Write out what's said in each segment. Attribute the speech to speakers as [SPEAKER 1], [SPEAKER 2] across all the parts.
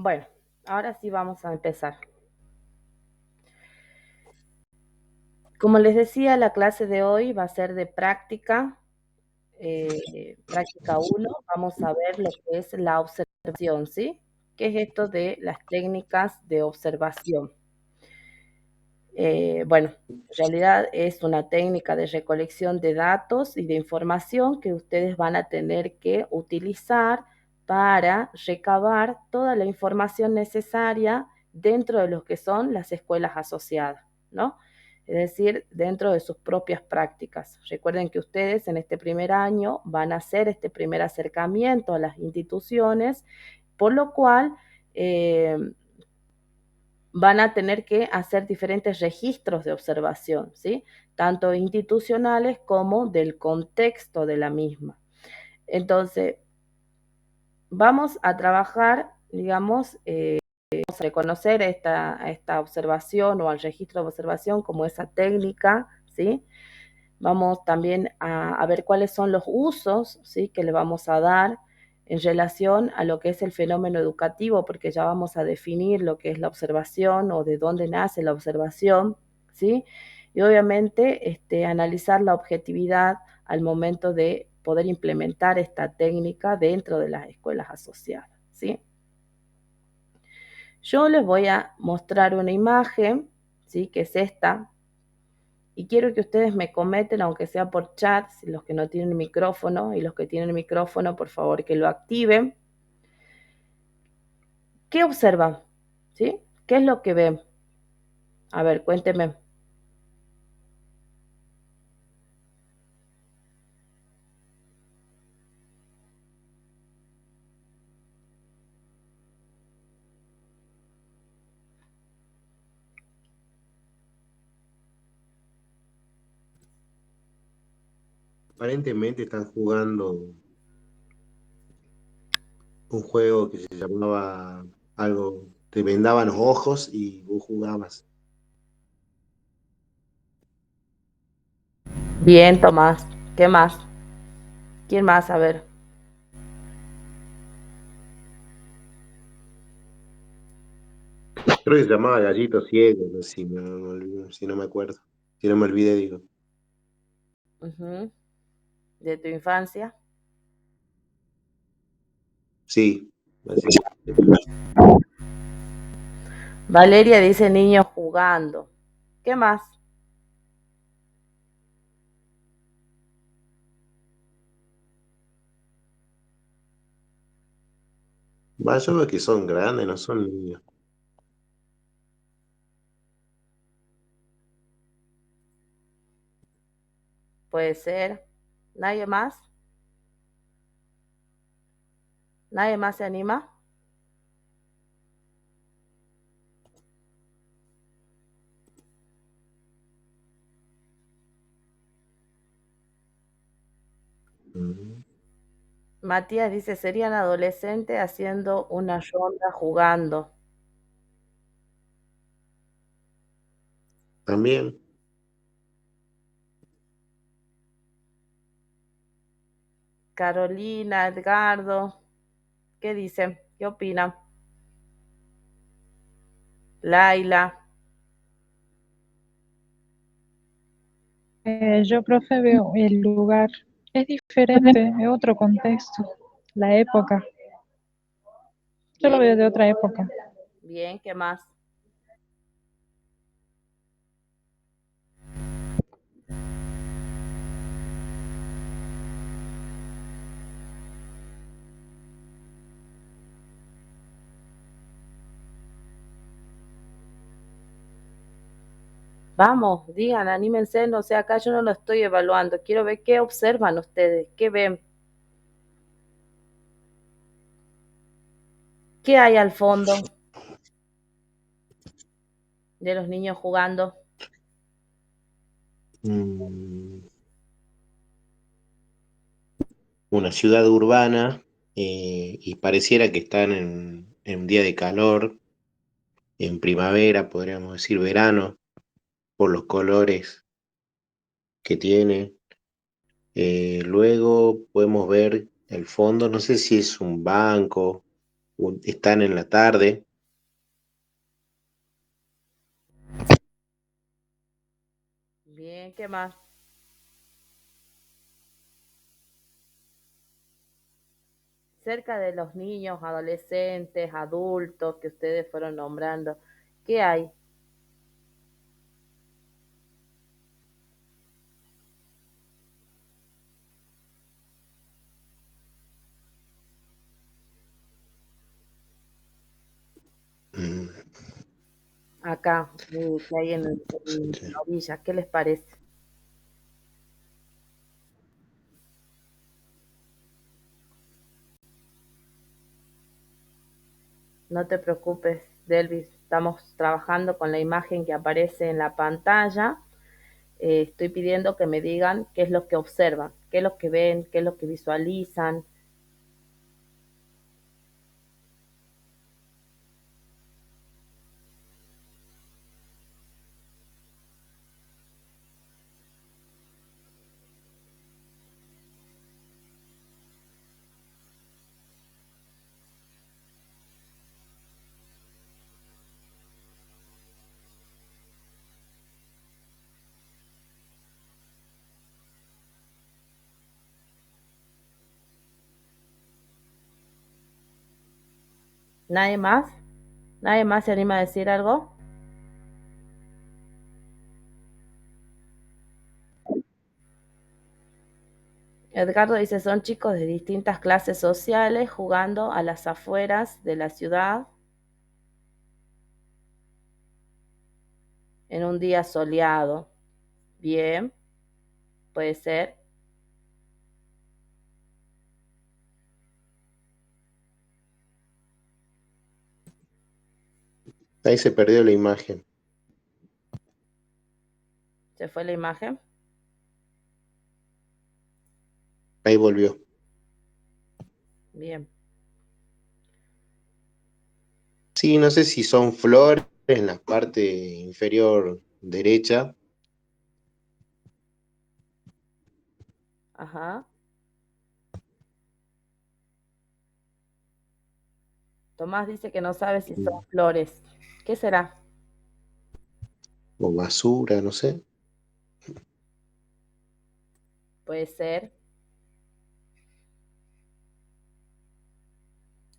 [SPEAKER 1] Bueno, ahora sí vamos a empezar. Como les decía, la clase de hoy va a ser de práctica, práctica 1. Vamos a ver lo que es la observación, ¿sí? ¿Qué es esto de las técnicas de observación? Bueno, en realidad es una técnica de recolección de datos y de información que ustedes van a tener que utilizar para recabar toda la información necesaria dentro de lo que son las escuelas asociadas, ¿no? Es decir, dentro de sus propias prácticas. Recuerden que ustedes en este primer año van a hacer este primer acercamiento a las instituciones, por lo cual van a tener que hacer diferentes registros de observación, ¿sí? Tanto institucionales como del contexto de la misma. Entonces, vamos a trabajar, digamos, vamos a reconocer esta observación o al registro de observación como esa técnica, ¿sí? Vamos también a ver cuáles son los usos, ¿sí? Que le vamos a dar en relación a lo que es el fenómeno educativo, porque ya vamos a definir lo que es la observación o de dónde nace la observación, ¿sí? Y obviamente analizar la objetividad al momento de poder implementar esta técnica dentro de las escuelas asociadas, ¿sí? Yo les voy a mostrar una imagen, ¿sí? Que es esta, y quiero que ustedes me comenten, aunque sea por chat, si los que no tienen micrófono, y los que tienen micrófono, por favor, que lo activen. ¿Qué observan? ¿Sí? ¿Qué es lo que ven? A ver, cuéntenme.
[SPEAKER 2] Aparentemente están jugando un juego que se llamaba algo, te vendaban los ojos y vos jugabas.
[SPEAKER 1] Bien, Tomás. ¿Qué más? ¿Quién más? A ver.
[SPEAKER 2] Creo que se llamaba Gallito Ciego, no sé si no me acuerdo, si no me olvidé, digo.
[SPEAKER 1] Ujú. De tu infancia.
[SPEAKER 2] Sí, así.
[SPEAKER 1] Valeria dice niños jugando. ¿Qué más?
[SPEAKER 2] Va, yo veo que son grandes, no son niños.
[SPEAKER 1] Puede ser. ¿Nadie más? ¿Nadie más se anima?
[SPEAKER 2] Mm.
[SPEAKER 1] Matías dice, serían adolescentes haciendo una ronda jugando.
[SPEAKER 2] También,
[SPEAKER 1] Carolina, Edgardo, ¿qué dicen? ¿Qué opinan? Laila,
[SPEAKER 3] Yo, profe, veo el lugar. Es diferente, es otro contexto. La época. Yo lo
[SPEAKER 1] bien,
[SPEAKER 3] veo de otra época.
[SPEAKER 1] bien, ¿qué más? Vamos, digan, anímense, no sé, acá yo no lo estoy evaluando, quiero ver qué observan ustedes, qué ven, qué hay al fondo de los niños jugando.
[SPEAKER 2] mm, una ciudad urbana y pareciera que están en un día de calor, en primavera, podríamos decir verano, por los colores que tiene. Luego podemos ver el fondo, no sé si es un banco están en la tarde.
[SPEAKER 1] Bien, ¿qué más? Cerca de los niños, adolescentes, adultos que ustedes fueron nombrando, ¿qué hay?
[SPEAKER 2] Mm,
[SPEAKER 1] Acá, que hay en
[SPEAKER 2] sí.
[SPEAKER 1] la orilla, ¿qué les parece? No te preocupes, Delvis, estamos trabajando con la imagen que aparece en la pantalla. Estoy pidiendo que me digan qué es lo que observan, qué es lo que ven, qué es lo que visualizan. ¿Nadie más? ¿Nadie más se anima a decir algo? Edgardo dice, son chicos de distintas clases sociales jugando a las afueras de la ciudad en un día soleado. Bien, puede ser.
[SPEAKER 2] Ahí se perdió la imagen.
[SPEAKER 1] ¿Se fue la imagen?
[SPEAKER 2] Ahí volvió.
[SPEAKER 1] Bien.
[SPEAKER 2] Sí, no sé si son flores en la parte inferior derecha.
[SPEAKER 1] Ajá. Tomás dice que no sabe si son flores. ¿Qué será?
[SPEAKER 2] O basura, no sé.
[SPEAKER 1] Puede ser.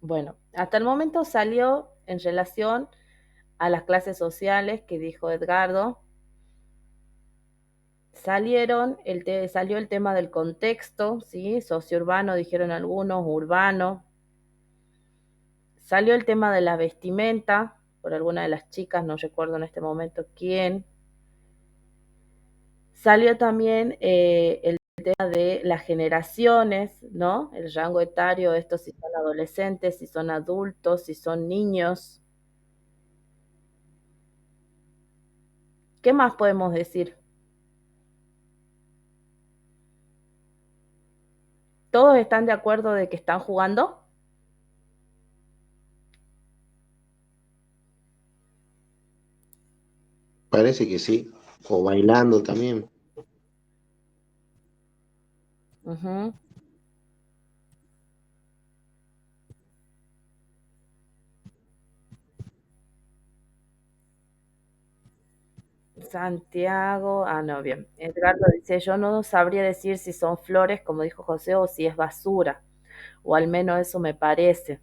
[SPEAKER 1] Bueno, hasta el momento salió en relación a las clases sociales que dijo Edgardo. Salió el tema del contexto, ¿sí? Sociourbano, dijeron algunos, urbano. Salió el tema de la vestimenta, por alguna de las chicas, no recuerdo en este momento quién. Salió también el tema de las generaciones, ¿no? El rango etario, estos si son adolescentes, si son adultos, si son niños. ¿Qué más podemos decir? ¿Todos están de acuerdo de que están jugando?
[SPEAKER 2] Parece que sí. O bailando también.
[SPEAKER 1] Ujú. Santiago, no, bien. Edgardo dice, yo no sabría decir si son flores, como dijo José, o si es basura, o al menos eso me parece.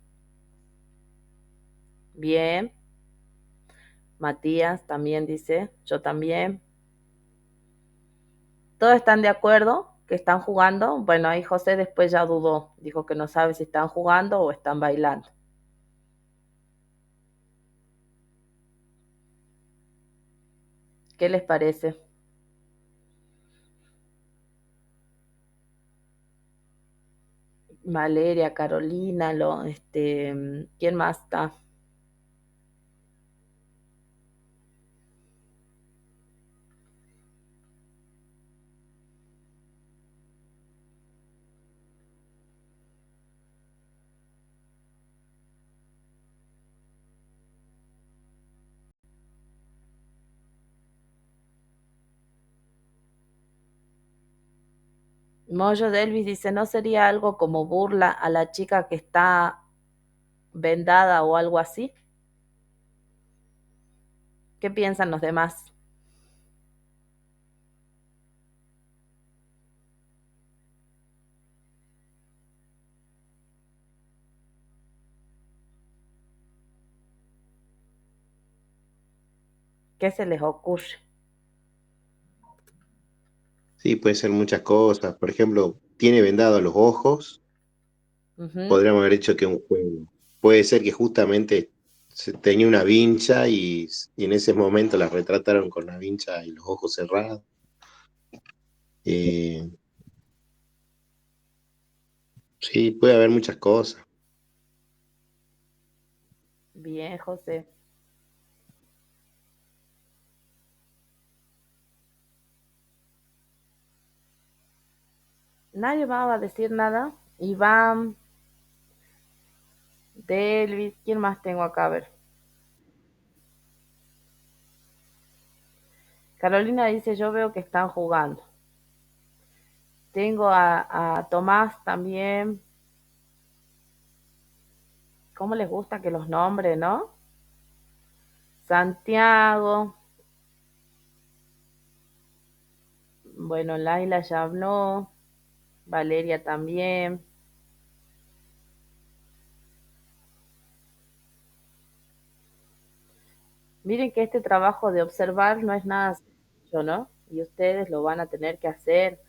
[SPEAKER 1] Bien. Matías también dice, yo también. ¿Todos están de acuerdo que están jugando? Bueno, ahí José después ya dudó, dijo que no sabe si están jugando o están bailando. ¿Qué les parece? Valeria, Carolina, ¿quién más está? Moyo de Elvis dice, ¿no sería algo como burla a la chica que está vendada o algo así. ¿Qué piensan los demás? ¿Qué se les ocurre?
[SPEAKER 2] Sí, puede ser muchas cosas. Por ejemplo, tiene vendados los ojos.
[SPEAKER 1] Ujú.
[SPEAKER 2] Podríamos haber hecho que un juego. Puede ser que justamente tenía una vincha y en ese momento la retrataron con la vincha y los ojos cerrados. Eh, sí, puede haber muchas cosas.
[SPEAKER 1] Bien, José. Nadie va a decir nada. Iván, Delvis, ¿quién más tengo acá? A ver. Carolina dice, yo veo que están jugando. Tengo a Tomás también. ¿Cómo les gusta que los nombre, no? Santiago. Bueno, Laila ya habló. Valeria también. Miren que este trabajo de observar no es nada sencillo, ¿no? Y ustedes lo van a tener que hacer.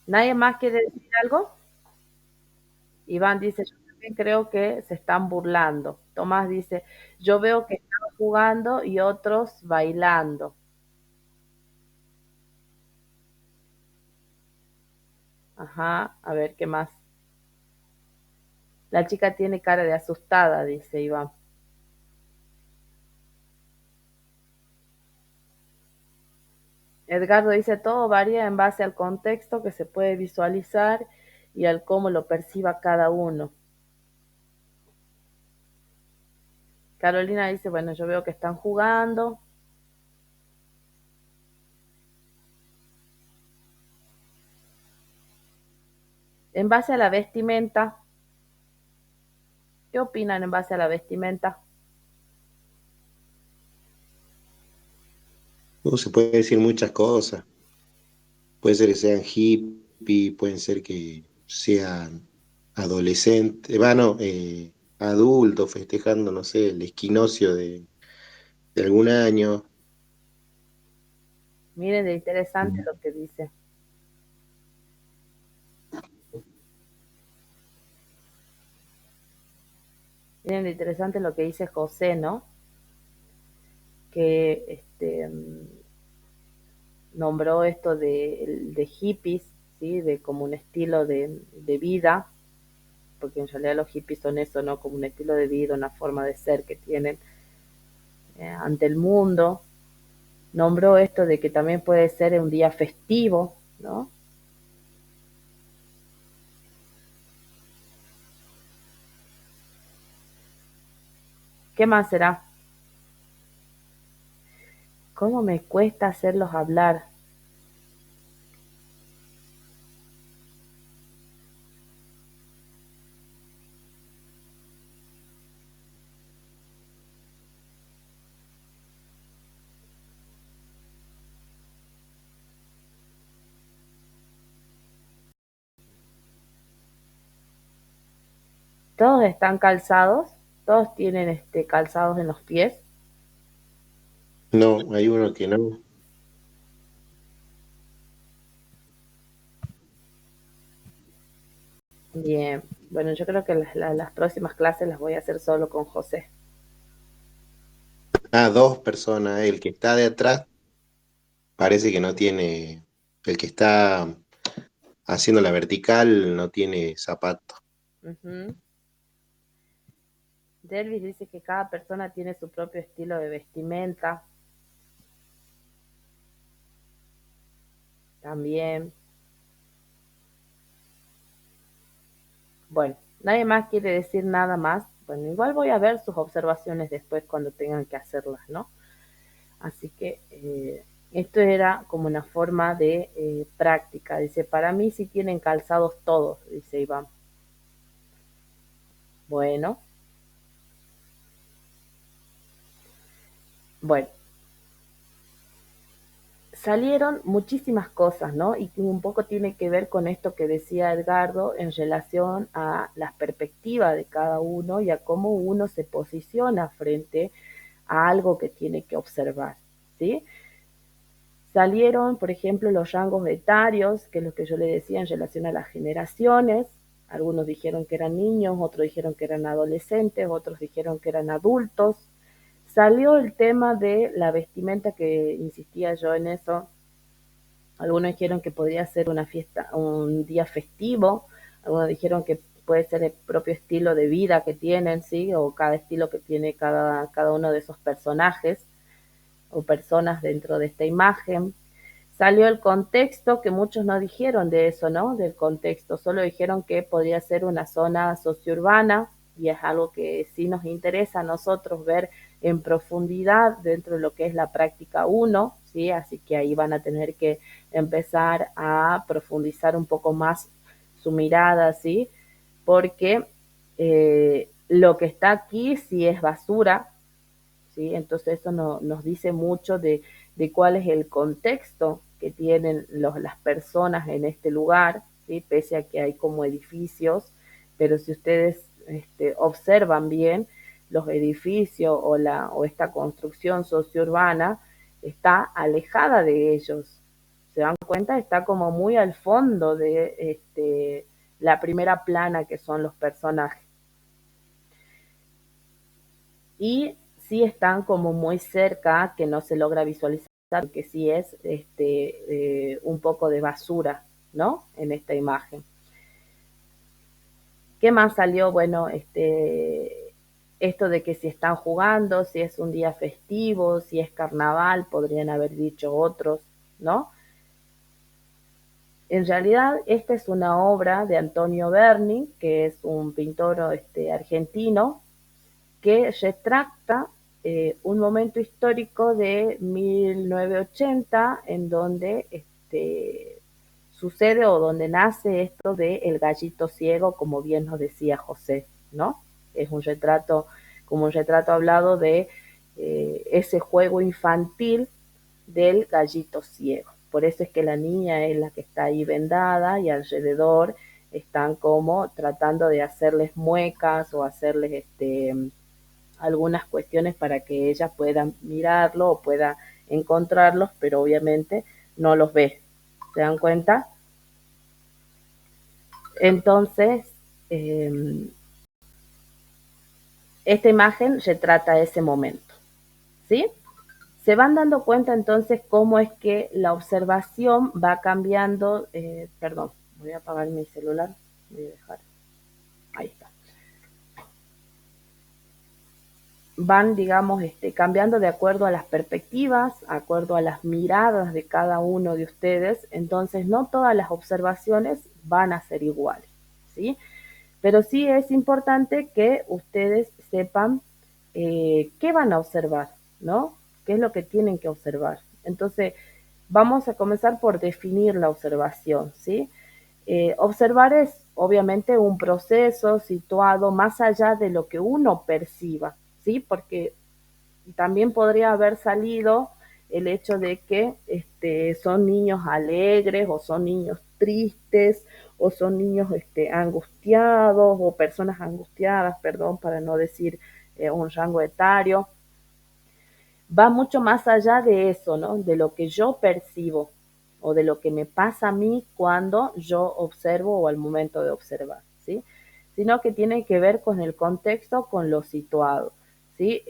[SPEAKER 1] ¿Nadie más quiere decir algo? Iván dice, yo también creo que se están burlando. Tomás dice, yo veo que están jugando y otros bailando. Ajá, a ver, ¿qué más? La chica tiene cara de asustada, dice Iván. Edgardo dice, todo varía en base al contexto que se puede visualizar y al cómo lo perciba cada uno. Carolina dice, bueno, yo veo que están jugando. En base a la vestimenta, ¿qué opinan en base a la vestimenta?
[SPEAKER 2] Se puede decir muchas cosas. Puede ser que sean hippie, pueden ser que sean adolescentes, bueno, adultos festejando, no sé, el equinoccio de algún año.
[SPEAKER 1] Miren de interesante lo que dice. Miren de interesante lo que dice José, ¿no? Que nombró esto de hippies, ¿sí? De como un estilo de vida, porque en realidad los hippies son eso, ¿no? Como un estilo de vida, una forma de ser que tienen ante el mundo. Nombró esto de que también puede ser un día festivo, ¿no? ¿Qué más será? ¿Cómo me cuesta hacerlos hablar? Todos están calzados, todos tienen calzados en los pies.
[SPEAKER 2] No, hay uno que no.
[SPEAKER 1] Bien, bueno, yo creo que las próximas clases las voy a hacer solo con José.
[SPEAKER 2] Ah, dos personas. El que está de atrás parece que no tiene, el que está haciendo la vertical no tiene zapato.
[SPEAKER 1] Ujú. Delvis dice que cada persona tiene su propio estilo de vestimenta. También. Bueno, nadie más quiere decir nada más. Bueno, igual voy a ver sus observaciones después cuando tengan que hacerlas, ¿no? Así que esto era como una forma de práctica. Dice, para mí sí tienen calzados todos, dice Iván. Bueno, bueno, salieron muchísimas cosas, ¿no? Y un poco tiene que ver con esto que decía Edgardo en relación a las perspectivas de cada uno y a cómo uno se posiciona frente a algo que tiene que observar, ¿sí? Salieron, por ejemplo, los rangos etarios, que es lo que yo le decía en relación a las generaciones. Algunos dijeron que eran niños, otros dijeron que eran adolescentes, otros dijeron que eran adultos. Salió el tema de la vestimenta, que insistía yo en eso. Algunos dijeron que podría ser una fiesta, un día festivo. Algunos dijeron que puede ser el propio estilo de vida que tienen, ¿sí? O cada estilo que tiene cada uno de esos personajes o personas dentro de esta imagen. Salió el contexto, que muchos no dijeron de eso, ¿no? Del contexto, solo dijeron que podría ser una zona sociourbana, y es algo que sí nos interesa a nosotros ver en profundidad dentro de lo que es la práctica 1, ¿sí? Así que ahí van a tener que empezar a profundizar un poco más su mirada, ¿sí? Porque lo que está aquí sí es basura, ¿sí? Entonces eso nos dice mucho de cuál es el contexto que tienen las personas en este lugar, ¿sí? Pese a que hay como edificios, pero si ustedes observan bien, los edificios o esta construcción sociourbana está alejada de ellos. ¿Se dan cuenta? Está como muy al fondo de la primera plana, que son los personajes. Y sí están como muy cerca, que no se logra visualizar, que sí es un poco de basura, ¿no? En esta imagen. ¿Qué más salió? Bueno, esto de que si están jugando, si es un día festivo, si es carnaval, podrían haber dicho otros, ¿no? En realidad, esta es una obra de Antonio Berni, que es un pintor argentino, que retrata un momento histórico de 1980, en donde sucede o donde nace esto de El Gallito Ciego, como bien nos decía José, ¿no? Es un retrato, como un retrato hablado de ese juego infantil del gallito ciego. Por eso es que la niña es la que está ahí vendada y alrededor están como tratando de hacerles muecas o hacerles algunas cuestiones para que ella pueda mirarlo o pueda encontrarlos, pero obviamente no los ve. ¿Se dan cuenta? Entonces, esta imagen retrata ese momento, ¿sí? Se van dando cuenta entonces cómo es que la observación va cambiando. Perdón, voy a apagar mi celular, voy a dejar, ahí está. Van, digamos, cambiando de acuerdo a las perspectivas, de acuerdo a las miradas de cada uno de ustedes. Entonces, no todas las observaciones van a ser iguales, ¿sí? Pero sí es importante que ustedes sepan qué van a observar, ¿no? ¿Qué es lo que tienen que observar? Entonces, vamos a comenzar por definir la observación, ¿sí? Observar es obviamente un proceso situado más allá de lo que uno perciba, ¿sí? Porque también podría haber salido el hecho de que son niños alegres o son niños tristes o son niños angustiados o personas angustiadas, perdón, para no decir un rango etario. Va mucho más allá de eso, ¿no? De lo que yo percibo o de lo que me pasa a mí cuando yo observo o al momento de observar, ¿sí? Sino que tiene que ver con el contexto, con lo situado, ¿sí?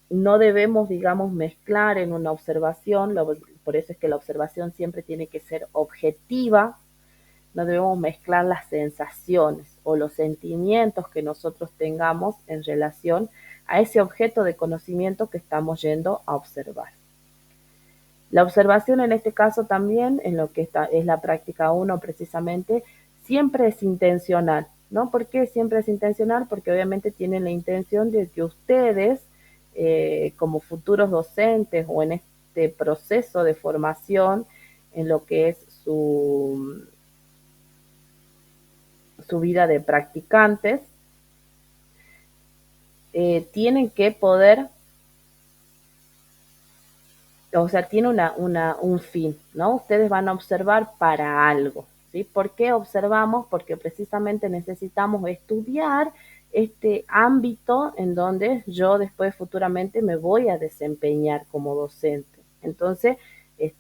[SPEAKER 1] No debemos, digamos, mezclar en una observación, por eso es que la observación siempre tiene que ser objetiva. No debemos mezclar las sensaciones o los sentimientos que nosotros tengamos en relación a ese objeto de conocimiento que estamos yendo a observar. La observación en este caso también, en lo que es la práctica 1 precisamente, siempre es intencional, ¿no? ¿Por qué siempre es intencional? Porque obviamente tienen la intención de que ustedes, como futuros docentes o en este proceso de formación, en lo que es su vida de practicantes, tienen que poder, o sea, tiene un fin, ¿no? Ustedes van a observar para algo, ¿sí? ¿Por qué observamos? Porque precisamente necesitamos estudiar este ámbito en donde yo después futuramente me voy a desempeñar como docente. Entonces,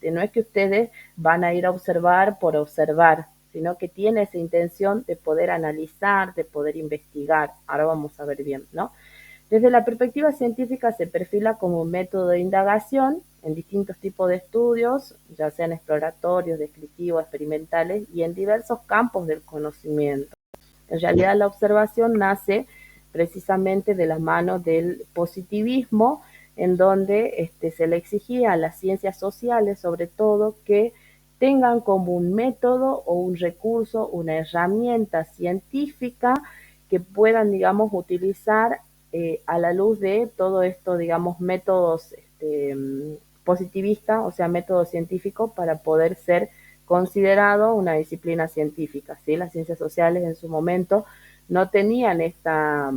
[SPEAKER 1] no es que ustedes van a ir a observar por observar, sino que tiene esa intención de poder analizar, de poder investigar. Ahora vamos a ver bien, ¿no? Desde la perspectiva científica se perfila como un método de indagación en distintos tipos de estudios, ya sean exploratorios, descriptivos, experimentales y en diversos campos del conocimiento. En realidad la observación nace precisamente de la mano del positivismo, en donde se le exigía a las ciencias sociales, sobre todo, que tengan como un método o un recurso, una herramienta científica que puedan, digamos, utilizar a la luz de todo esto, digamos, métodos positivistas, o sea, métodos científicos para poder ser considerado una disciplina científica, ¿sí? Las ciencias sociales en su momento no tenían esta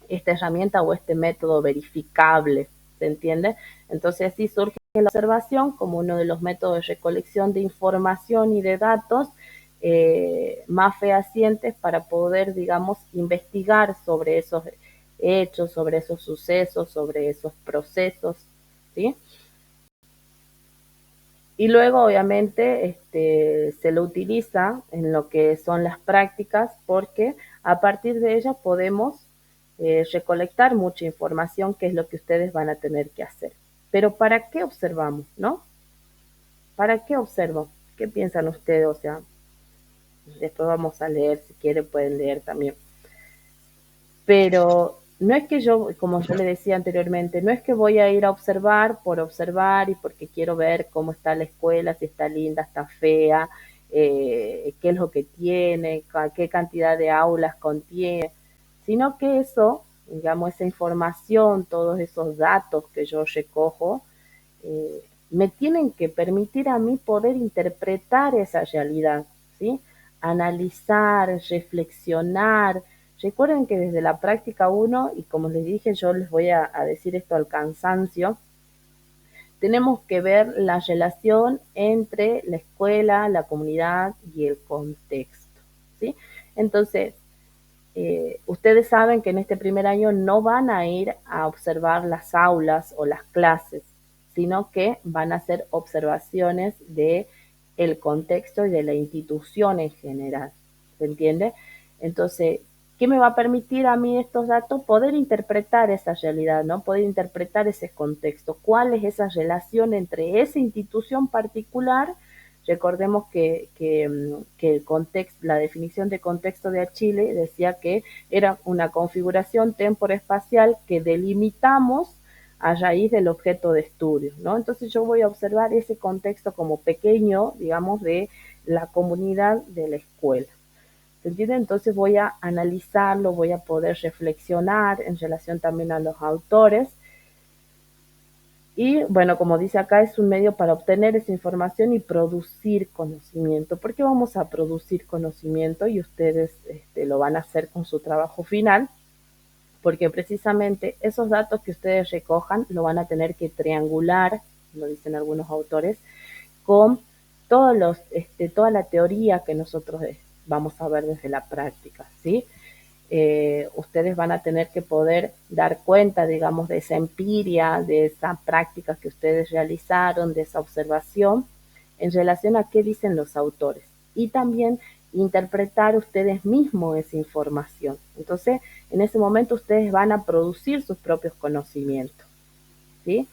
[SPEAKER 1] herramienta o este método verificable, ¿se entiende? Entonces así surge la observación como uno de los métodos de recolección de información y de datos más fehacientes para poder, digamos, investigar sobre esos hechos, sobre esos sucesos, sobre esos procesos, ¿sí? Y luego, obviamente, se lo utiliza en lo que son las prácticas porque a partir de ellas podemos recolectar mucha información, que es lo que ustedes van a tener que hacer. Pero ¿para qué observamos, no? ¿Para qué observo? ¿Qué piensan ustedes? O sea, después vamos a leer, si quieren pueden leer también. Pero no es que yo, como yo le decía anteriormente, no es que voy a ir a observar por observar y porque quiero ver cómo está la escuela, si está linda, está fea, qué es lo que tiene, qué cantidad de aulas contiene, sino que eso, digamos, esa información, todos esos datos que yo recojo, me tienen que permitir a mí poder interpretar esa realidad, ¿sí? Analizar, reflexionar. Recuerden que desde la práctica uno, y como les dije, yo les voy a decir esto al cansancio, tenemos que ver la relación entre la escuela, la comunidad y el contexto, ¿sí? Entonces, ustedes saben que en este primer año no van a ir a observar las aulas o las clases, sino que van a hacer observaciones de el contexto y de la institución en general. ¿Se entiende? Entonces, ¿qué me va a permitir a mí estos datos? Poder interpretar esa realidad, ¿no? Poder interpretar ese contexto. ¿Cuál es esa relación entre esa institución particular? Recordemos que el contexto, la definición de contexto de Achille decía que era una configuración temporoespacial que delimitamos a raíz del objeto de estudio, ¿no? Entonces yo voy a observar ese contexto como pequeño, digamos, de la comunidad de la escuela. ¿Se entiende? Entonces voy a analizarlo, voy a poder reflexionar en relación también a los autores. Y bueno, como dice acá, es un medio para obtener esa información y producir conocimiento. ¿Por qué vamos a producir conocimiento? Y ustedes lo van a hacer con su trabajo final, porque precisamente esos datos que ustedes recojan lo van a tener que triangular, lo dicen algunos autores, con toda la teoría que nosotros vamos a ver desde la práctica, ¿sí? Ustedes van a tener que poder dar cuenta, digamos, de esa empiria, de esa práctica que ustedes realizaron, de esa observación, en relación a qué dicen los autores. Y también interpretar ustedes mismos esa información. Entonces, en ese momento ustedes van a producir sus propios conocimientos, ¿sí?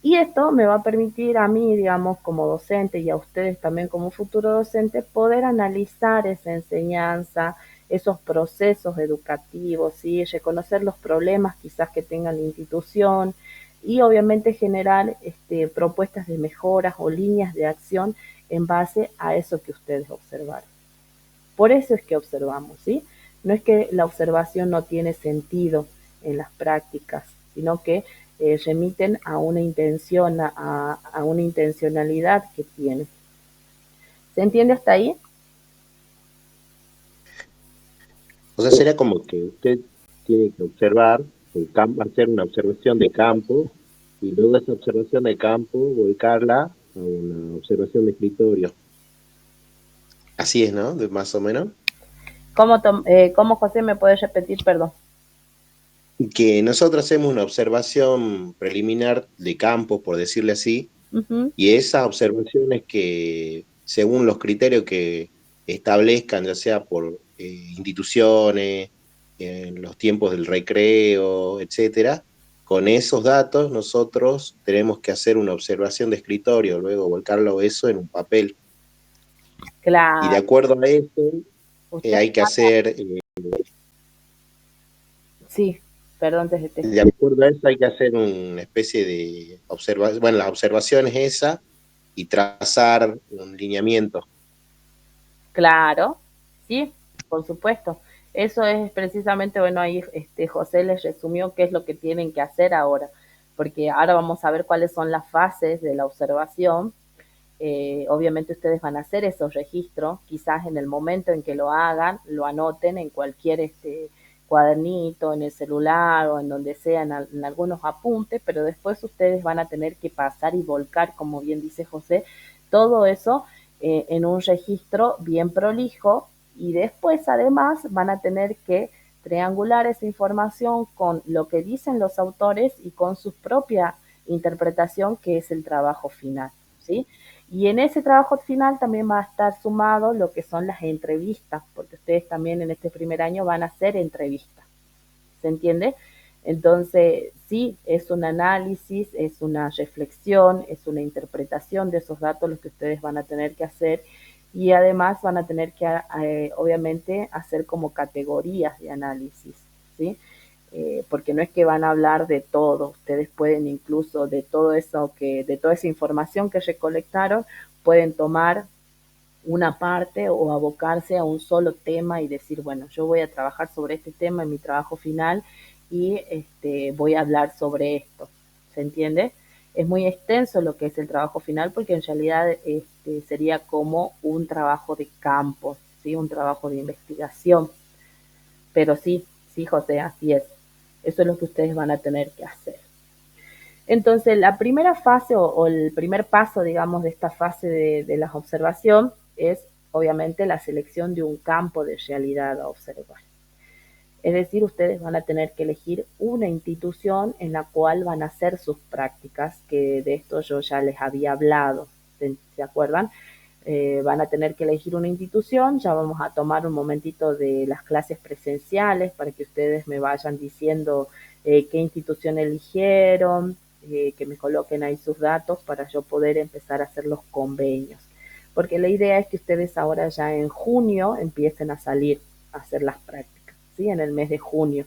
[SPEAKER 1] Y esto me va a permitir a mí, digamos, como docente y a ustedes también como futuro docente, poder analizar esa enseñanza, esos procesos educativos, ¿sí? Reconocer los problemas quizás que tenga la institución y obviamente generar propuestas de mejoras o líneas de acción en base a eso que ustedes observaron. Por eso es que observamos, ¿sí? no es que la observación no tiene sentido en las prácticas, sino que remiten a una intención, a una intencionalidad que tiene. ¿Se entiende hasta ahí?
[SPEAKER 2] O sea, sería como que usted tiene que observar el campo, hacer una observación de campo y luego esa observación de campo volcarla a una observación de escritorio. Así es, ¿no? Más o menos.
[SPEAKER 1] ¿Cómo, José, me puedes repetir, perdón?
[SPEAKER 2] Que nosotros hacemos una observación preliminar de campo, por decirle así,
[SPEAKER 1] Ujú.
[SPEAKER 2] y esas observaciones que, según los criterios que establezcan, ya sea por instituciones, en los tiempos del recreo, etcétera, con esos datos nosotros tenemos que hacer una observación de escritorio, luego volcarlo eso en un papel. Y de
[SPEAKER 1] Claro,
[SPEAKER 2] acuerdo a eso,
[SPEAKER 1] usted,
[SPEAKER 2] hay que hacer,
[SPEAKER 1] sí, perdón, te
[SPEAKER 2] de acuerdo a eso hay que hacer una especie de observación, bueno, las observaciones esas y trazar un lineamiento.
[SPEAKER 1] Claro, sí, por supuesto. Eso es precisamente, bueno, ahí José les resumió qué es lo que tienen que hacer ahora, porque ahora vamos a ver cuáles son las fases de la observación. Obviamente ustedes van a hacer esos registros, quizás en el momento en que lo hagan, lo anoten en cualquier cuadernito, en el celular o en donde sea, en algunos apuntes, pero después ustedes van a tener que pasar y volcar, como bien dice José, todo eso en un registro bien prolijo y después además van a tener que triangular esa información con lo que dicen los autores y con su propia interpretación, que es el trabajo final, ¿sí? Y en ese trabajo final también va a estar sumado lo que son las entrevistas, porque ustedes también en este primer año van a hacer entrevistas, ¿se entiende? Entonces, sí, es un análisis, es una reflexión, es una interpretación de esos datos los que ustedes van a tener que hacer y además van a tener que, obviamente, hacer como categorías de análisis, ¿sí? Porque no es que van a hablar de todo, ustedes pueden incluso de todo eso de toda esa información que recolectaron, pueden tomar una parte o abocarse a un solo tema y decir, bueno, yo voy a trabajar sobre este tema en mi trabajo final y voy a hablar sobre esto. ¿Se entiende? Es muy extenso lo que es el trabajo final porque en realidad sería como un trabajo de campo, ¿sí? Un trabajo de investigación. Pero sí, sí, José, así es. Eso es lo que ustedes van a tener que hacer. Entonces, la primera fase o el primer paso, digamos, de esta fase de la observación es obviamente la selección de un campo de realidad a observar. Es decir, ustedes van a tener que elegir una institución en la cual van a hacer sus prácticas, que de esto yo ya les había hablado, ¿se acuerdan? Van a tener que elegir una institución, ya vamos a tomar un momentito de las clases presenciales para que ustedes me vayan diciendo qué institución eligieron, que me coloquen ahí sus datos para yo poder empezar a hacer los convenios. Porque la idea es que ustedes ahora ya en junio empiecen a salir a hacer las prácticas, ¿sí? En el mes de junio.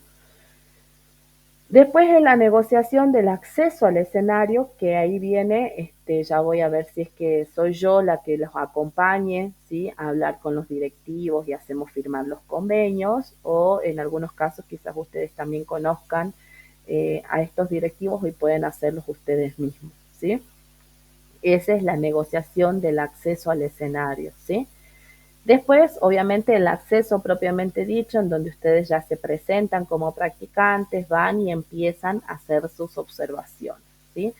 [SPEAKER 1] Después de la negociación del acceso al escenario, que ahí viene, ya voy a ver si es que soy yo la que los acompañe, ¿sí? A hablar con los directivos y hacemos firmar los convenios, o en algunos casos quizás ustedes también conozcan a estos directivos y pueden hacerlos ustedes mismos, ¿sí? Esa es la negociación del acceso al escenario, ¿sí? Después, obviamente, el acceso propiamente dicho, en donde ustedes ya se presentan como practicantes, van y empiezan a hacer sus observaciones, ¿sí?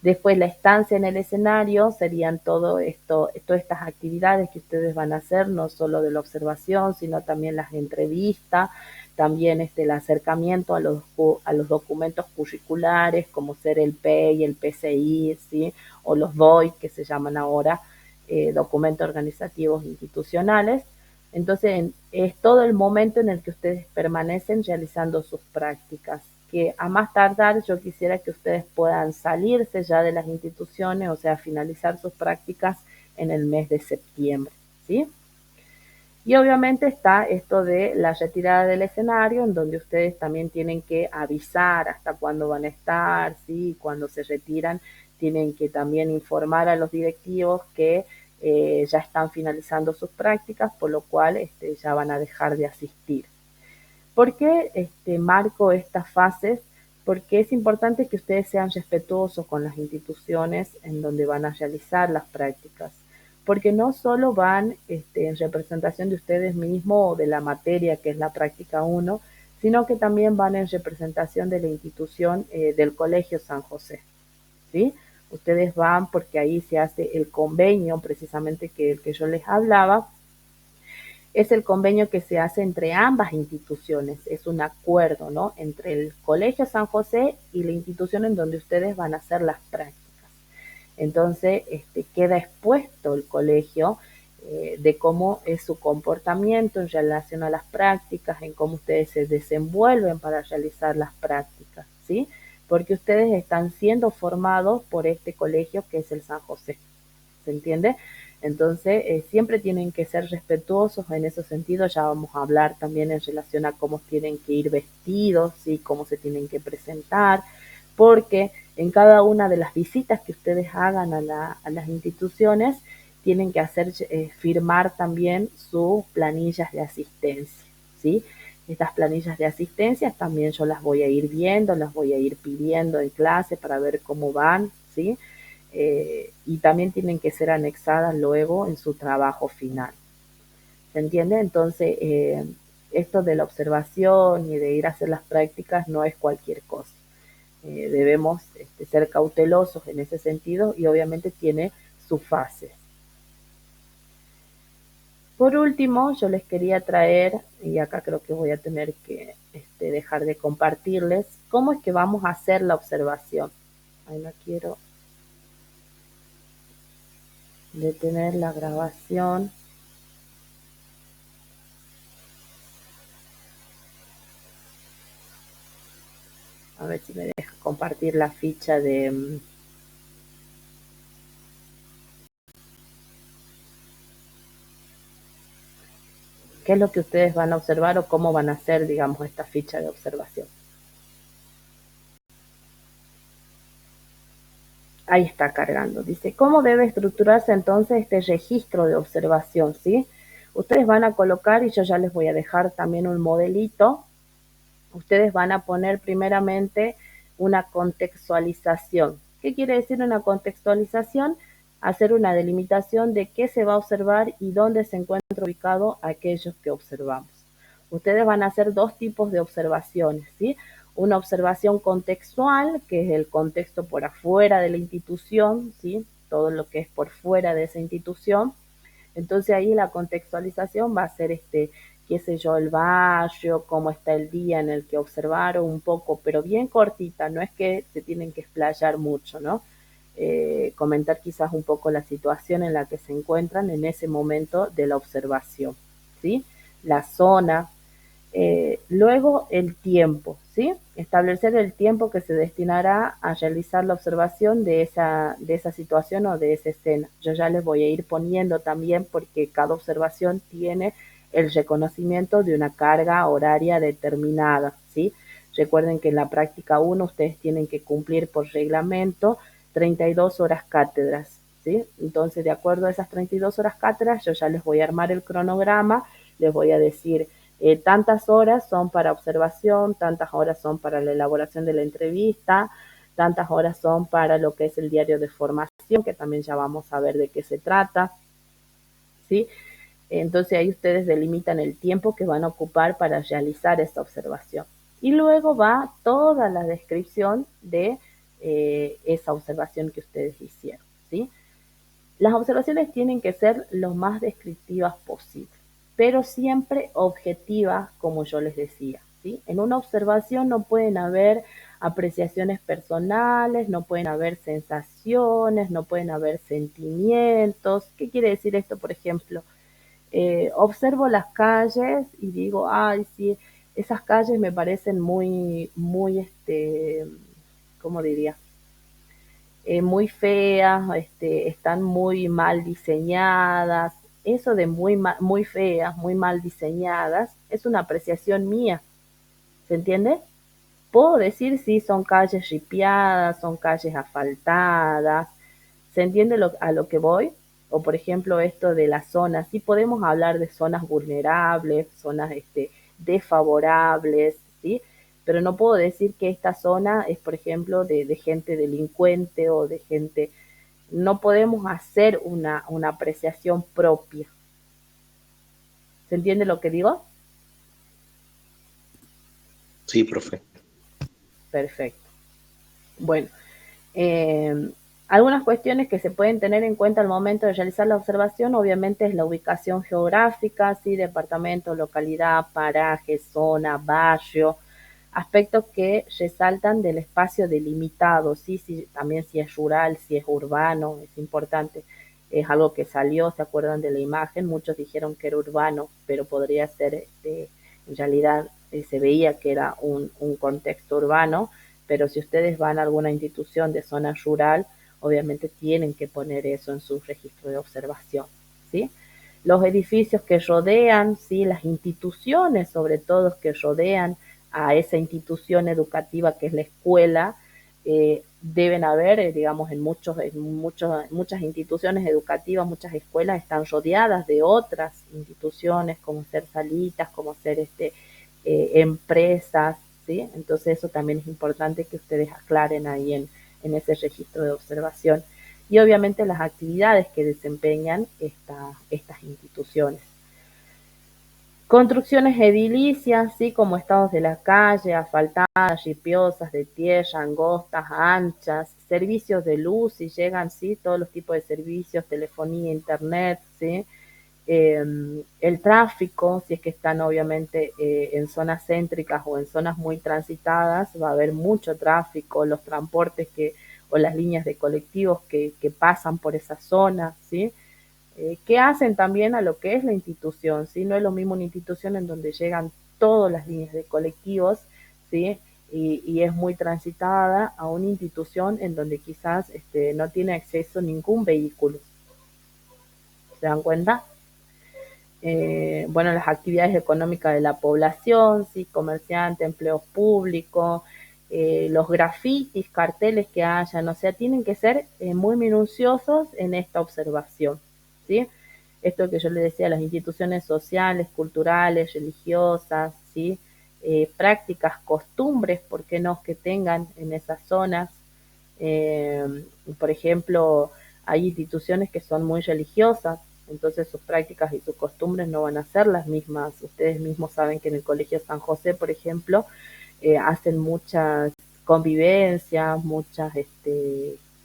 [SPEAKER 1] Después, la estancia en el escenario serían todo esto, todas estas actividades que ustedes van a hacer, no solo de la observación, sino también las entrevistas, también el acercamiento a los documentos curriculares, como ser el PEI, el PCI, ¿sí? O los DOI, que se llaman ahora, documentos organizativos institucionales. Entonces, es todo el momento en el que ustedes permanecen realizando sus prácticas, que a más tardar yo quisiera que ustedes puedan salirse ya de las instituciones, o sea, finalizar sus prácticas en el mes de septiembre, ¿sí? Y obviamente está esto de la retirada del escenario, en donde ustedes también tienen que avisar hasta cuándo van a estar, ¿sí? Cuando se retiran, tienen que también informar a los directivos que ya están finalizando sus prácticas, por lo cual ya van a dejar de asistir. ¿Por qué marco estas fases? Porque es importante que ustedes sean respetuosos con las instituciones en donde van a realizar las prácticas, porque no solo van en representación de ustedes mismos o de la materia que es la práctica 1, sino que también van en representación de la institución del Colegio San José, ¿sí? Ustedes van porque ahí se hace el convenio, precisamente el que yo les hablaba, es el convenio que se hace entre ambas instituciones, es un acuerdo, ¿no? Entre el Colegio San José y la institución en donde ustedes van a hacer las prácticas. Entonces, queda expuesto el colegio de cómo es su comportamiento en relación a las prácticas, en cómo ustedes se desenvuelven para realizar las prácticas, ¿sí? Porque ustedes están siendo formados por este colegio que es el San José, ¿se entiende? Entonces, siempre tienen que ser respetuosos en ese sentido. Ya vamos a hablar también en relación a cómo tienen que ir vestidos, ¿sí? Cómo se tienen que presentar, porque en cada una de las visitas que ustedes hagan a las instituciones, tienen que hacer firmar también sus planillas de asistencia, ¿sí? Estas planillas de asistencia también yo las voy a ir viendo, las voy a ir pidiendo en clase para ver cómo van, ¿sí? Y también tienen que ser anexadas luego en su trabajo final. ¿Se entiende? Entonces, esto de la observación y de ir a hacer las prácticas no es cualquier cosa. Debemos ser cautelosos en ese sentido y obviamente tiene su fase. Por último, yo les quería traer, y acá creo que voy a tener que dejar de compartirles, cómo es que vamos a hacer la observación. Ahí no quiero detener la grabación. A ver si me deja compartir la ficha de... ¿Qué es lo que ustedes van a observar o cómo van a hacer, digamos, esta ficha de observación? Ahí está cargando. Dice, ¿cómo debe estructurarse entonces este registro de observación? ¿Sí? Ustedes van a colocar, y yo ya les voy a dejar también un modelito, ustedes van a poner primeramente una contextualización. ¿Qué quiere decir una contextualización? Hacer una delimitación de qué se va a observar y dónde se encuentra ubicado aquellos que observamos. Ustedes van a hacer dos tipos de observaciones, ¿sí? Una observación contextual, que es el contexto por afuera de la institución, ¿sí? Todo lo que es por fuera de esa institución. Entonces ahí la contextualización va a ser qué sé yo, el barrio, cómo está el día en el que observaron un poco, pero bien cortita, no es que se tienen que explayar mucho, ¿no? Comentar quizás un poco la situación en la que se encuentran en ese momento de la observación, ¿sí? La zona, luego el tiempo, ¿sí? Establecer el tiempo que se destinará a realizar la observación de esa situación o de esa escena. Yo ya les voy a ir poniendo también porque cada observación tiene el reconocimiento de una carga horaria determinada, ¿sí? Recuerden que en la práctica 1 ustedes tienen que cumplir por reglamento 32 horas cátedras, ¿sí? Entonces, de acuerdo a esas 32 horas cátedras, yo ya les voy a armar el cronograma, les voy a decir tantas horas son para observación, tantas horas son para la elaboración de la entrevista, tantas horas son para lo que es el diario de formación, que también ya vamos a ver de qué se trata, ¿sí? Entonces ahí ustedes delimitan el tiempo que van a ocupar para realizar esta observación. Y luego va toda la descripción de esa observación que ustedes hicieron, ¿sí? Las observaciones tienen que ser lo más descriptivas posible, pero siempre objetivas, como yo les decía, ¿sí? En una observación no pueden haber apreciaciones personales, no pueden haber sensaciones, no pueden haber sentimientos. ¿Qué quiere decir esto, por ejemplo? Observo las calles y digo, ay, sí, esas calles me parecen muy, ¿cómo diría? Muy feas, están muy mal diseñadas. Eso de muy feas, muy mal diseñadas, es una apreciación mía, ¿se entiende? Puedo decir si son calles ripiadas, son calles asfaltadas, ¿se entiende a lo que voy? O por ejemplo esto de las zonas, sí podemos hablar de zonas vulnerables, zonas desfavorables, ¿sí? Pero no puedo decir que esta zona es, por ejemplo, de gente delincuente o de gente... No podemos hacer una apreciación propia. ¿Se entiende lo que digo?
[SPEAKER 2] Sí, profe.
[SPEAKER 1] Perfecto. Bueno, eh, algunas cuestiones que se pueden tener en cuenta al momento de realizar la observación, obviamente, es la ubicación geográfica, ¿sí? Departamento, localidad, paraje, zona, barrio, aspectos que resaltan del espacio delimitado, ¿sí? También si es rural, si es urbano, es importante. Es algo que salió, ¿se acuerdan de la imagen? Muchos dijeron que era urbano, pero podría ser, en realidad se veía que era un contexto urbano, pero si ustedes van a alguna institución de zona rural, obviamente tienen que poner eso en su registro de observación, ¿sí? Los edificios que rodean, ¿sí? Las instituciones, sobre todo, que rodean a esa institución educativa que es la escuela, deben haber, digamos, muchas instituciones educativas, muchas escuelas están rodeadas de otras instituciones, como ser salitas, como ser empresas, ¿sí? Entonces eso también es importante que ustedes aclaren ahí en ese registro de observación. Y obviamente las actividades que desempeñan estas instituciones. Construcciones edilicias, ¿sí? Como estados de la calle, asfaltadas, ripiosas, de tierra, angostas, anchas, servicios de luz, si llegan, ¿sí? Todos los tipos de servicios, telefonía, internet, ¿sí? El tráfico, si es que están obviamente en zonas céntricas o en zonas muy transitadas, va a haber mucho tráfico, los transportes o las líneas de colectivos que pasan por esa zona, ¿sí? Que hacen también a lo que es la institución, ¿sí? No es lo mismo una institución en donde llegan todas las líneas de colectivos, ¿sí? Y es muy transitada a una institución en donde quizás no tiene acceso ningún vehículo. ¿Se dan cuenta? Bueno, las actividades económicas de la población, ¿sí? Comerciante, empleos públicos, los grafitis, carteles que hayan, o sea, tienen que ser muy minuciosos en esta observación, ¿sí? Esto que yo le decía, las instituciones sociales, culturales, religiosas, ¿sí? Prácticas, costumbres, ¿por qué no?, que tengan en esas zonas. Por ejemplo, hay instituciones que son muy religiosas, entonces sus prácticas y sus costumbres no van a ser las mismas. Ustedes mismos saben que en el Colegio San José, por ejemplo, hacen muchas convivencias, muchas,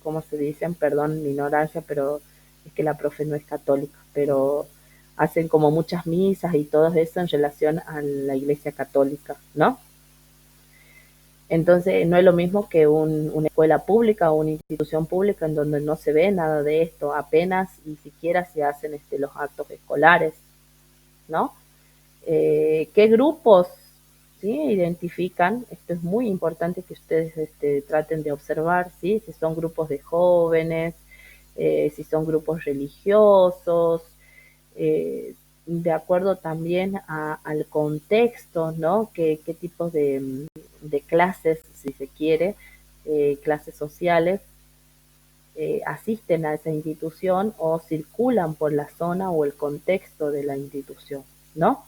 [SPEAKER 1] ¿cómo se dicen? Perdón mi ignorancia, pero es que la profe no es católica, pero hacen como muchas misas y todo eso en relación a la Iglesia Católica, ¿no? Entonces no es lo mismo que una escuela pública o una institución pública en donde no se ve nada de esto, apenas y siquiera se hacen los actos escolares, ¿no? ¿Qué grupos, ¿sí?, identifican? Esto es muy importante que ustedes traten de observar, ¿sí? Si son grupos de jóvenes, si son grupos religiosos, eh, de acuerdo también al contexto, ¿no? ¿Qué tipos de clases, si se quiere, clases sociales, asisten a esa institución o circulan por la zona o el contexto de la institución, ¿no?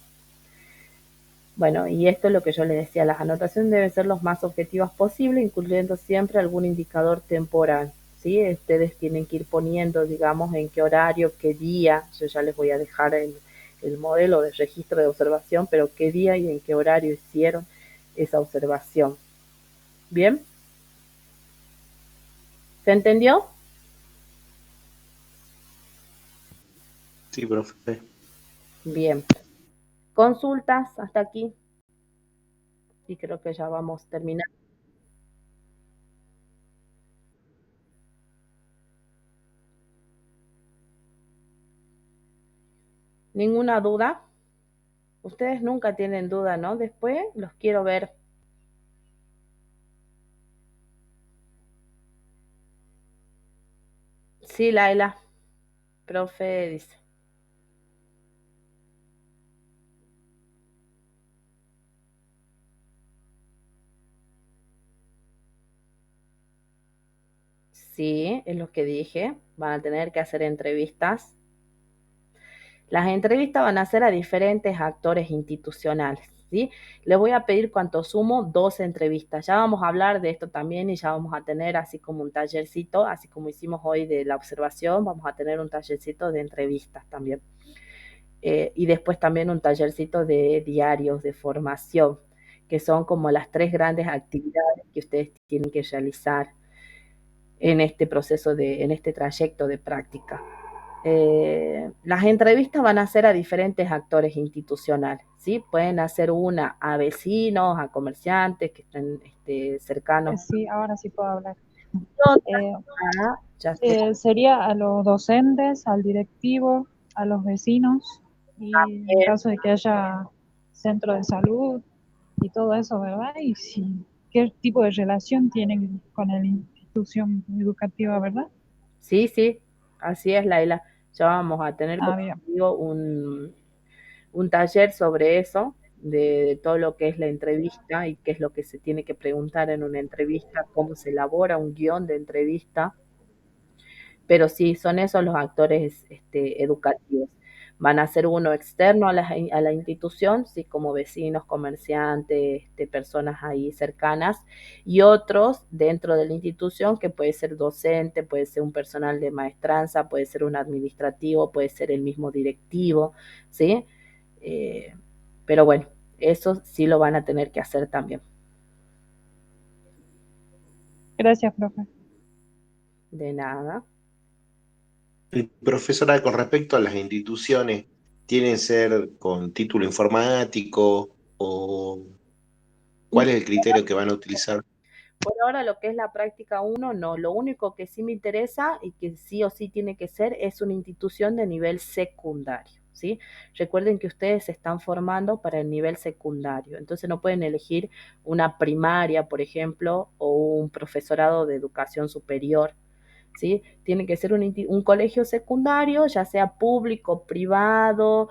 [SPEAKER 1] Bueno, y esto es lo que yo les decía, las anotaciones deben ser lo más objetivas posible, incluyendo siempre algún indicador temporal, ¿sí? Ustedes tienen que ir poniendo, digamos, en qué horario, qué día, yo ya les voy a dejar el modelo de registro de observación, pero qué día y en qué horario hicieron esa observación. ¿Bien? ¿Se entendió?
[SPEAKER 2] Sí, profe.
[SPEAKER 1] Bien. Consultas hasta aquí. Y creo que ya vamos a terminar. ¿Ninguna duda? Ustedes nunca tienen duda, ¿no? Después los quiero ver. Sí, Laila, profe dice. Sí, es lo que dije. Van a tener que hacer entrevistas. Las entrevistas van a ser a diferentes actores institucionales, ¿sí? Les voy a pedir cuanto sumo 2 entrevistas. Ya vamos a hablar de esto también y ya vamos a tener así como un tallercito, así como hicimos hoy de la observación, vamos a tener un tallercito de entrevistas también. Y después también un tallercito de diarios de formación, que son como las 3 grandes actividades que ustedes tienen que realizar en este proceso en este trayecto de práctica. Las entrevistas van a ser a diferentes actores institucionales, ¿sí? Pueden hacer una a vecinos, a comerciantes que estén cercanos.
[SPEAKER 3] Sí, ahora sí puedo hablar.
[SPEAKER 1] Otra
[SPEAKER 3] Eh,
[SPEAKER 1] ya sea
[SPEAKER 3] sería a los docentes, al directivo, a los vecinos y en caso de que haya centro de salud y todo eso, ¿verdad? Y si, qué tipo de relación tienen con la institución educativa, ¿verdad?
[SPEAKER 1] sí, sí, así es, Laila. Ya vamos a tener,
[SPEAKER 3] Ah,
[SPEAKER 1] como
[SPEAKER 3] bien.
[SPEAKER 1] digo, un taller sobre eso, de todo lo que es la entrevista y qué es lo que se tiene que preguntar en una entrevista, cómo se elabora un guión de entrevista, pero sí, son esos los actores educativos. Van a ser uno externo a la institución, sí, como vecinos, comerciantes, personas ahí cercanas, y otros dentro de la institución, que puede ser docente, puede ser un personal de maestranza, puede ser un administrativo, puede ser el mismo directivo, ¿sí? Eh, pero bueno, eso sí lo van a tener que hacer también.
[SPEAKER 3] Gracias, profe.
[SPEAKER 1] De nada.
[SPEAKER 2] Y profesora, con respecto a las instituciones, ¿tienen que ser con título informático o cuál es el criterio que van a utilizar?
[SPEAKER 1] Por ahora lo que es la práctica uno no. Lo único que sí me interesa y que sí o sí tiene que ser es una institución de nivel secundario, ¿sí? Recuerden que ustedes se están formando para el nivel secundario, entonces no pueden elegir una primaria, por ejemplo, o un profesorado de educación superior, ¿sí? Tiene que ser un colegio secundario, ya sea público, privado,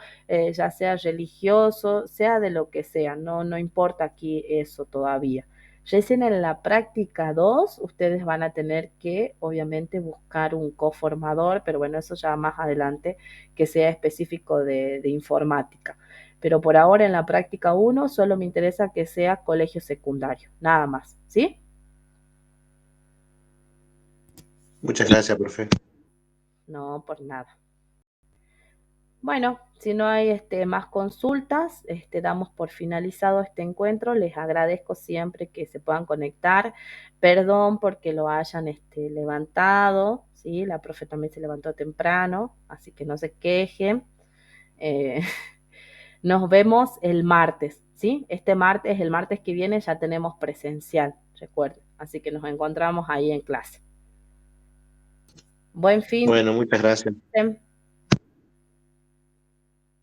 [SPEAKER 1] ya sea religioso, sea de lo que sea, no, no importa aquí eso todavía. Recién en la práctica 2, ustedes van a tener que, obviamente, buscar un coformador, pero bueno, eso ya más adelante, que sea específico de informática. Pero por ahora en la práctica 1 solo me interesa que sea colegio secundario, nada más, ¿sí?
[SPEAKER 2] Muchas gracias, profe.
[SPEAKER 1] No, por nada. Bueno, si no hay más consultas, damos por finalizado este encuentro. Les agradezco siempre que se puedan conectar. Perdón porque lo hayan levantado, ¿sí? La profe también se levantó temprano, así que no se quejen. Eh, nos vemos el martes, ¿sí? Este martes, el martes que viene ya tenemos presencial, recuerden. Así que nos encontramos ahí en clase. Buen fin.
[SPEAKER 2] Bueno, muchas gracias.